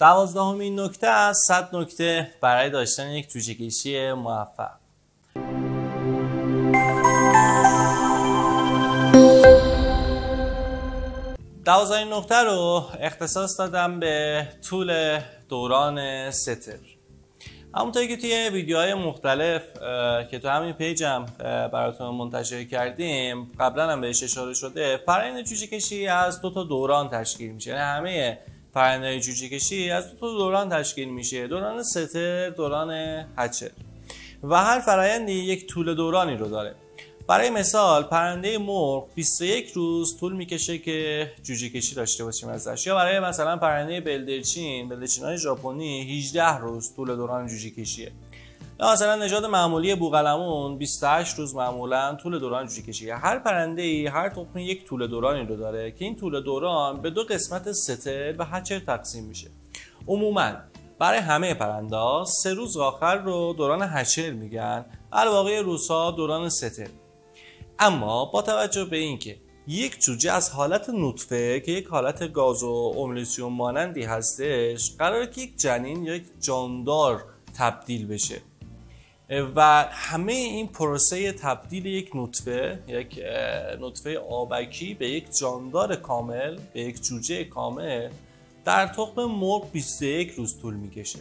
12مین نکته از 100 نکته برای داشتن یک جوجه کشی موفق. دوازدهمین نکته رو اختصاص دادم به طول دوران ستر. همونطوری که توی ویدیوهای مختلف که تو همین پیجم براتون منتشر کردیم قبلا هم بهش اشاره شده، فرآیند جوجه کشی از 2 تا دوران تشکیل میشه. یعنی همه فرآیندهای جوجه کشی از 2 تا دوران تشکیل میشه: دوران ستر، دوران هچر، و هر فرآیندی یک طول دورانی رو داره. برای مثال پرنده مرغ 21 روز طول میکشه که جوجه کشی داشته باشیم ازش، یا برای مثلا پرنده بلدرچین‌های ژاپنی 18 روز طول دوران جوجه کشیه، یا مثلا نژاد معمولی بوقلمون 28 روز معمولا طول دوران جوجه کشیه. هر پرنده‌ای، هر تخمی یک طول دورانی رو داره که این طول دوران به 2 قسمت ستر و هچر تقسیم میشه. عموما برای همه پرنده‌ها 3 روز آخر رو دوران هچر میگن، الباقی روزها دوران ستر. اما با توجه به اینکه یک جوجه از حالت نطفه که یک حالت گاز و امولسیون مانندی هستش قراره که یک جنین یا یک جاندار تبدیل بشه، و همه این پروسه تبدیل یک نطفه آبکی به یک جاندار کامل، به یک جوجه کامل، در تخم مرغ 21 روز طول میکشه.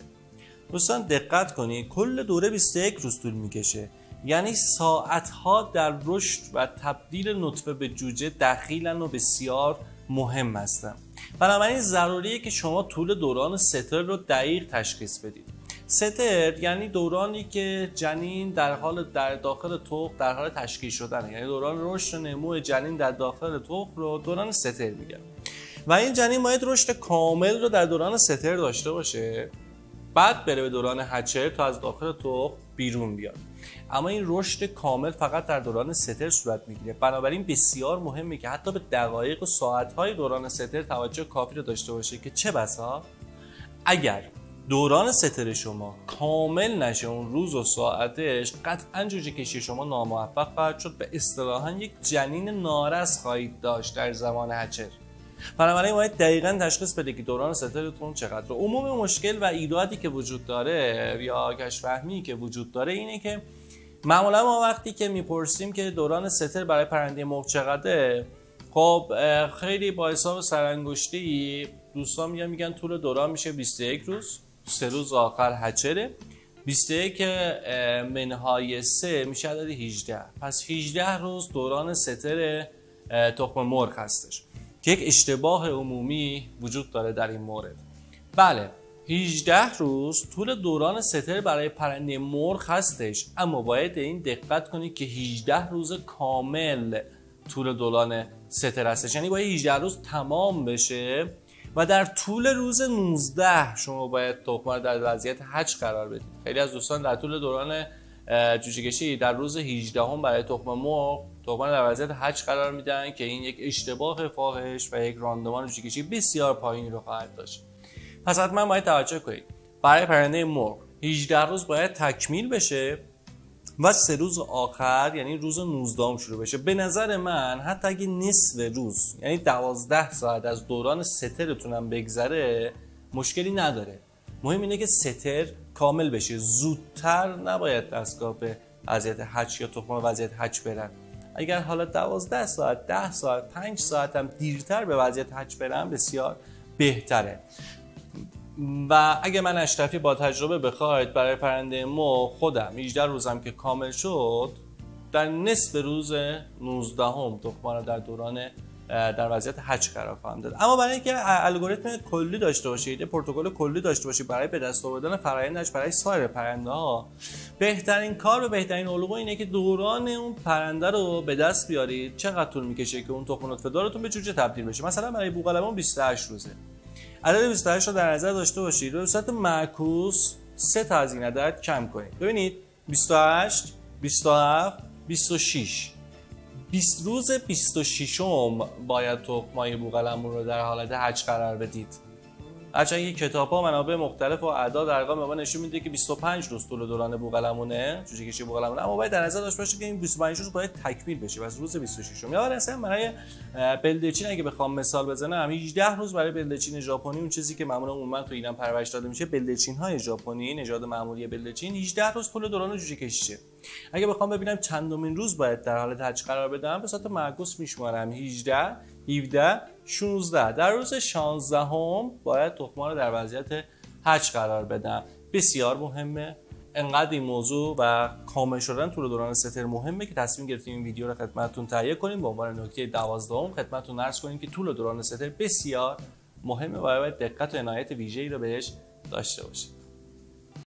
دوستان دقت کنید، کل دوره 21 روز طول میکشه، یعنی ساعتها در رشد و تبدیل نطفه به جوجه دخیلن و بسیار مهم هستن. بنابراین ضروریه که شما طول دوران ستر رو دقیق تشخیص بدید. ستر یعنی دورانی که جنین در داخل تخم در حال تشکیل شدن، یعنی دوران رشد و نمو جنین در داخل تخم رو دوران ستر میگن، و این جنین باید رشد کامل رو در دوران ستر داشته باشه، بعد بره به دوران هچر تا از داخل تخم بیرون بیاد. اما این رشد کامل فقط در دوران ستر صورت میگیره. بنابراین بسیار مهمه که حتی به دقایق و ساعتهای دوران ستر توجه کافی رو داشته باشه که چه بسا اگر دوران ستر شما کامل نشه اون روز و ساعتش، قطعا جوجه کشی شما ناموفق خواهد شد، به اصطلاحاً یک جنین نارس خواهید داشت در زمان هچر. بنابراین باید دقیقاً تشخیص بده که دوران سترتون چقدر. عموم مشکل و ایرادی که وجود داره یا کشفهمی که وجود داره اینه که معمولا ما وقتی که میپرسیم که دوران ستر برای پرنده مرغ چقدره، خب خیلی با حساب سرانگشتی دوستان میگن طول دوران میشه 21 روز، 3 روز آخر هچره، 21 منهای 3 میشه عدد 18. پس 18 روز دوران ستر تخم مرغ هستش که یک اشتباه عمومی وجود داره در این مورد. بله، 18 روز طول دوران ستر برای پرنده مرغ هستش، اما باید این دقت کنید که 18 روز کامل طول دوران ستر هستش، یعنی باید 18 روز تمام بشه و در طول روز 19 شما باید تخم رو در وضعیت هچ قرار بدید. خیلی از دوستان در طول دوران جوجه کشی در روز 18 هم برای تخم مرغ تخم در وضعیت هچ قرار میدن که این یک اشتباه فاحش و یک راندمان جوجه کشی بسیار پایینی رو خواهد داشت. پس حتما باید توجه کنید برای پرنده مرغ 18 روز باید تکمیل بشه و 3 روز آخر یعنی روز 19 شروع بشه. به نظر من حتی اگه نصف روز یعنی 12 ساعت از دوران سترتونم بگذره مشکلی نداره. مهم اینه که ستر کامل بشه. زودتر نباید دستگاه به وضعیت هچ یا تخم وضعیت هچ برن. اگر حالا 12 ساعت، 10 ساعت، 5 ساعت هم دیرتر به وضعیت هچ برن بسیار بهتره. و اگه من اشرفی با تجربه بخواید برای پرنده مرغ خودم 18 روزم که کامل شد در نصف روز 19 هم تخم رو در دوران در وضعیت هچ قرار خواهم داد. اما برای اینکه الگوریتم کلی داشته باشید، پروتکل کلی داشته باشید برای به دست آوردن فرآیندش برای سایر پرنده ها، بهترین کار و بهترین الگو اینه که دوران اون پرنده رو به دست بیارید چقدر طول میکشه که اون تخم نطفه دارتون به جوجه تبدیل بشه. مثلا برای بوقلمون 28 روزه. عدد 28 رو در نظر داشته باشید. به صورت معکوس 3 تا از این عدد کم کنید. ببینید 28 27 26 20 روز 26م باید تخمای بوقلمون رو در حالت هچ قرار بدید. هرچند این کتاب‌ها منابع مختلف و اعداد ارقام به ما نشون میده که 25 روز طول دوران بوقلمونه، جوجه کشی بوقلمونه، اما باید در نظر داشته باشه که این 25 روز باید تکمیل بشه پس روز 26م. یا مثلا برای بلدرچین اگه بخوام مثال بزنم 18 روز برای بلدرچین ژاپنی، اون چیزی که معمولا عموما تو ایران پرورش داده میشه، بلدرچین‌های ژاپنی نژاد معمولی بلدرچین 18 روز طول دوران جوجه کشیشه. اگه بخوام ببینم چندمین روز باید در حال حج قرار بدم، به صورت معکوس میشمارم 18 17 16. در روز 16 هم باید تخم‌ها رو در وضعیت حج قرار بدم. بسیار مهمه. انقدر این موضوع و کامل شدن طول دوران ستر مهمه که تصمیم گرفتیم این ویدیو رو خدمتتون تهیه کنیم. به عنوان نکته 12 خدمتتون عرض کنیم که طول دوران ستر بسیار مهمه و باید دقت و عنایت ویژه‌ای رو بهش داشته باشید.